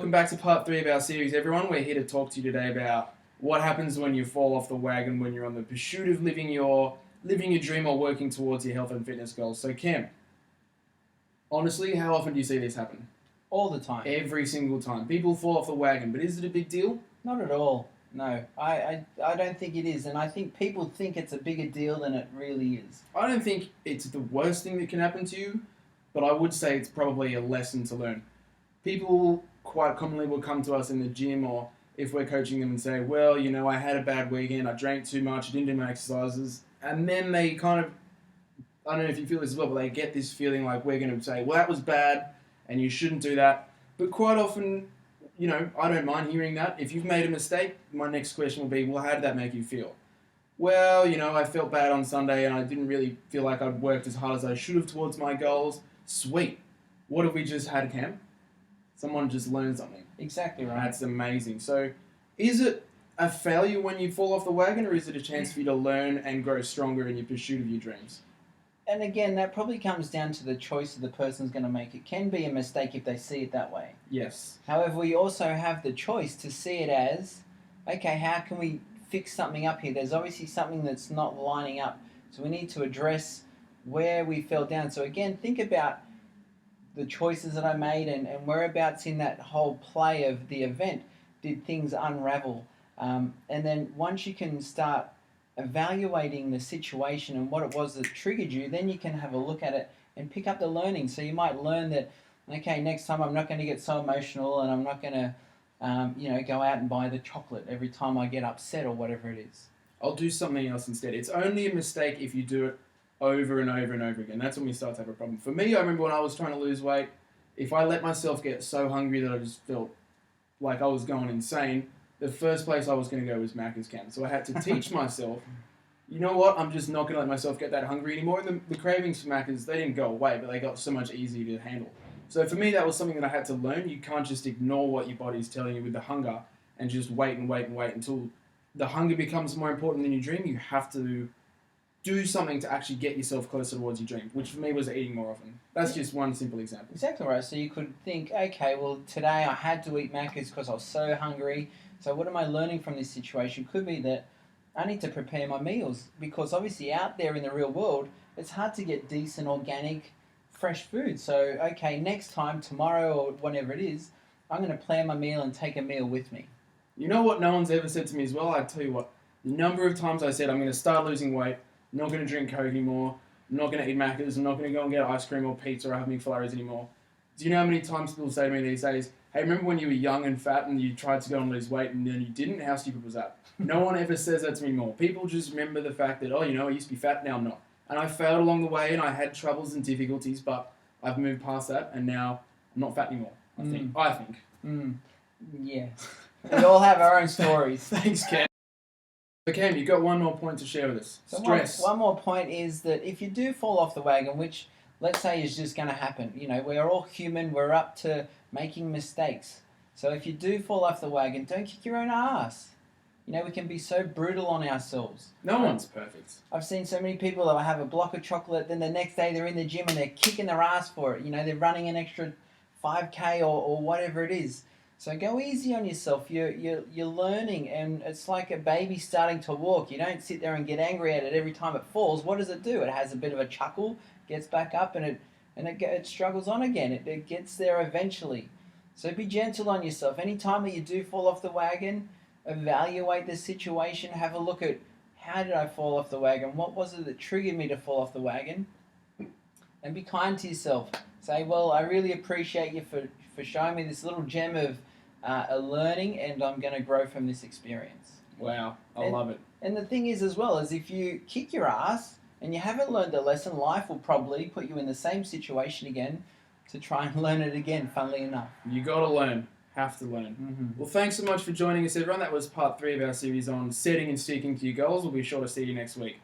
Welcome back to part 3 of our series, everyone. We're here to talk to you today about what happens when you fall off the wagon when you're on the pursuit of living your dream or working towards your health and fitness goals. So, Cam, honestly, how often do you see this happen? All the time. Every single time. People fall off the wagon, but is it a big deal? Not at all. No, I don't think it is, and I think people think it's a bigger deal than it really is. I don't think it's the worst thing that can happen to you, but I would say it's probably a lesson to learn. People quite commonly will come to us in the gym or if we're coaching them and say, well, you know, I had a bad weekend, I drank too much, I didn't do my exercises, and then they kind of, I don't know if you feel this as well, but they get this feeling like we're going to say, well, that was bad, and you shouldn't do that. But quite often, you know, I don't mind hearing that. If you've made a mistake, my next question will be, well, how did that make you feel? Well, you know, I felt bad on Sunday and I didn't really feel like I'd worked as hard as I should have towards my goals. Sweet. What have we just had, Cam? Someone just learned something. Exactly right. That's amazing. So, is it a failure when you fall off the wagon, or is it a chance for you to learn and grow stronger in your pursuit of your dreams? And again, that probably comes down to the choice that the person's going to make. It can be a mistake if they see it that way. Yes. However, we also have the choice to see it as, okay, how can we fix something up here? There's obviously something that's not lining up. So we need to address where we fell down. So again, think about the choices that I made and whereabouts in that whole play of the event did things unravel. And then once you can start evaluating the situation and what it was that triggered you, then you can have a look at it and pick up the learning. So you might learn that, okay, next time I'm not going to get so emotional and I'm not going to, go out and buy the chocolate every time I get upset or whatever it is. I'll do something else instead. It's only a mistake if you do it over and over and over again. That's when we start to have a problem. For me, I remember when I was trying to lose weight, if I let myself get so hungry that I just felt like I was going insane, the first place I was going to go was Macca's Camp. So I had to teach myself, you know what, I'm just not going to let myself get that hungry anymore. And the cravings for Macca's, they didn't go away, but they got so much easier to handle. So for me, that was something that I had to learn. You can't just ignore what your body's telling you with the hunger and just wait and wait and wait until the hunger becomes more important than your dream. You have to do something to actually get yourself closer towards your dream, which for me was eating more often. That's just one simple example. Exactly right. So you could think, okay, well, today I had to eat Macca's because I was so hungry. So what am I learning from this situation? Could be that I need to prepare my meals because obviously out there in the real world, it's hard to get decent, organic, fresh food. So, okay, next time, tomorrow or whenever it is, I'm going to plan my meal and take a meal with me. You know what no one's ever said to me as well? I tell you what, the number of times I said I'm going to start losing weight, I'm not going to drink Coke anymore, I'm not going to eat Macca's, I'm not going to go and get ice cream or pizza or have McFlurries anymore. Do you know how many times people say to me these days, hey, remember when you were young and fat and you tried to go and lose weight and then you didn't? How stupid was that? No one ever says that to me more. People just remember the fact that, oh, you know, I used to be fat, now I'm not. And I failed along the way and I had troubles and difficulties, but I've moved past that and now I'm not fat anymore, I think. Yeah. We all have our own stories. Thanks, Cam. So Cam, you've got one more point to share with us. So Stress. One more point is that if you do fall off the wagon, which let's say is just going to happen, you know, we're all human, we're up to making mistakes. So if you do fall off the wagon, don't kick your own ass. You know, we can be so brutal on ourselves. No one's perfect. I've seen so many people that have a block of chocolate, then the next day they're in the gym and they're kicking their ass for it. You know, they're running an extra 5K or whatever it is. So go easy on yourself. You're learning, and it's like a baby starting to walk. You don't sit there and get angry at it every time it falls. What does it do? It has a bit of a chuckle, gets back up, and it struggles on again. It gets there eventually. So be gentle on yourself. Anytime that you do fall off the wagon, evaluate the situation. Have a look at how did I fall off the wagon? What was it that triggered me to fall off the wagon? And be kind to yourself. Say, well, I really appreciate you for showing me this little gem of a learning, and I'm going to grow from this experience. Wow, I love it. And the thing is as well, is if you kick your ass and you haven't learned a lesson, life will probably put you in the same situation again to try and learn it again, funnily enough. You got to learn. Have to learn. Mm-hmm. Well, thanks so much for joining us, everyone. That was part 3 of our series on setting and sticking to your goals. We'll be sure to see you next week.